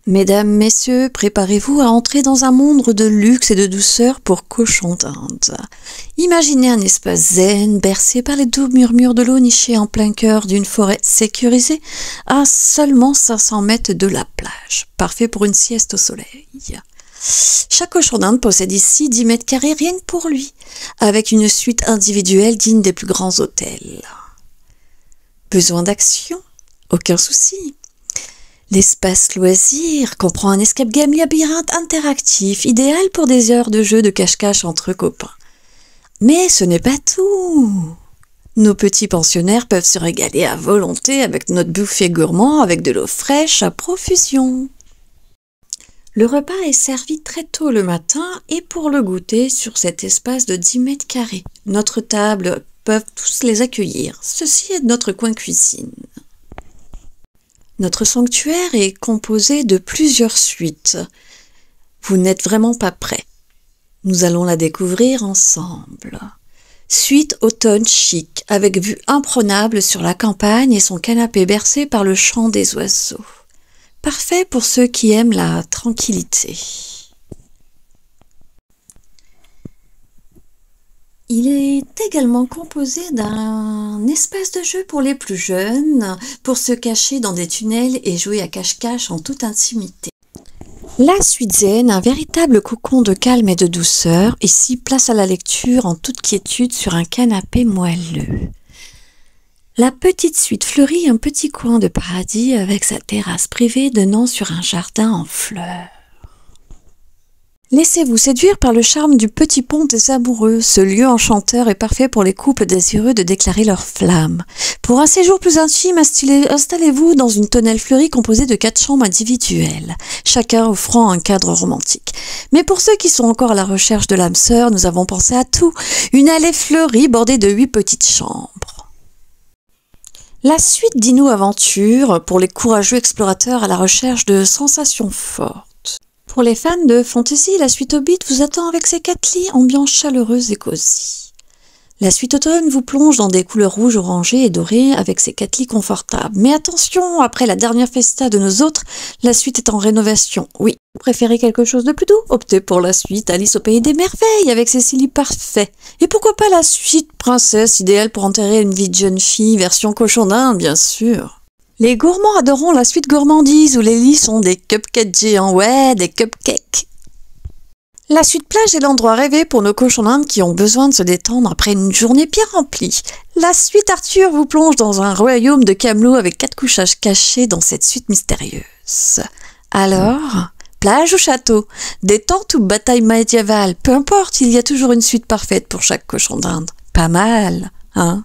Mesdames, messieurs, préparez-vous à entrer dans un monde de luxe et de douceur pour cochons d'Inde. Imaginez un espace zen, bercé par les doux murmures de l'eau niché en plein cœur d'une forêt sécurisée à seulement 500 mètres de la plage, parfait pour une sieste au soleil. Chaque cochon d'Inde possède ici 10 mètres carrés rien que pour lui, avec une suite individuelle digne des plus grands hôtels. Besoin d'action? Aucun souci. L'espace loisir comprend un escape game labyrinthe interactif, idéal pour des heures de jeu de cache-cache entre copains. Mais ce n'est pas tout. Nos petits pensionnaires peuvent se régaler à volonté avec notre buffet gourmand avec de l'eau fraîche à profusion. Le repas est servi très tôt le matin et pour le goûter sur cet espace de 10 mètres carrés. Notre table peuvent tous les accueillir. Ceci est notre coin cuisine. Notre sanctuaire est composé de plusieurs suites. Vous n'êtes vraiment pas prêts. Nous allons la découvrir ensemble. Suite automne chic, avec vue imprenable sur la campagne et son canapé bercé par le chant des oiseaux. Parfait pour ceux qui aiment la tranquillité. Il est également composé d'un espace de jeu pour les plus jeunes, pour se cacher dans des tunnels et jouer à cache-cache en toute intimité. La suite zen, un véritable cocon de calme et de douceur, ici place à la lecture en toute quiétude sur un canapé moelleux. La petite suite fleurit un petit coin de paradis avec sa terrasse privée donnant sur un jardin en fleurs. Laissez-vous séduire par le charme du petit pont des amoureux. Ce lieu enchanteur est parfait pour les couples désireux de déclarer leur flamme. Pour un séjour plus intime, installez-vous dans une tonnelle fleurie composée de 4 chambres individuelles, chacun offrant un cadre romantique. Mais pour ceux qui sont encore à la recherche de l'âme sœur, nous avons pensé à tout. Une allée fleurie bordée de 8 petites chambres. La suite d'Inou Aventure pour les courageux explorateurs à la recherche de sensations fortes. Pour les fans de fantasy, la suite Hobbit vous attend avec ses 4 lits, ambiance chaleureuse et cosy. La suite automne vous plonge dans des couleurs rouges, orangées et dorées avec ses 4 lits confortables. Mais attention, après la dernière festa de nos autres, la suite est en rénovation. Oui, vous préférez quelque chose de plus doux? Optez pour la suite Alice au Pays des Merveilles avec ses 6 lits parfaits. Et pourquoi pas la suite Princesse, idéale pour enterrer une vie de jeune fille, version cochon d'Inde, bien sûr. Les gourmands adoreront la suite gourmandise où les lits sont des cupcakes géants, ouais, des cupcakes. La suite plage est l'endroit rêvé pour nos cochons d'Inde qui ont besoin de se détendre après une journée bien remplie. La suite Arthur vous plonge dans un royaume de camelots avec 4 couchages cachés dans cette suite mystérieuse. Alors, plage ou château, détente ou bataille médiévale, peu importe, il y a toujours une suite parfaite pour chaque cochon d'Inde. Pas mal, hein ?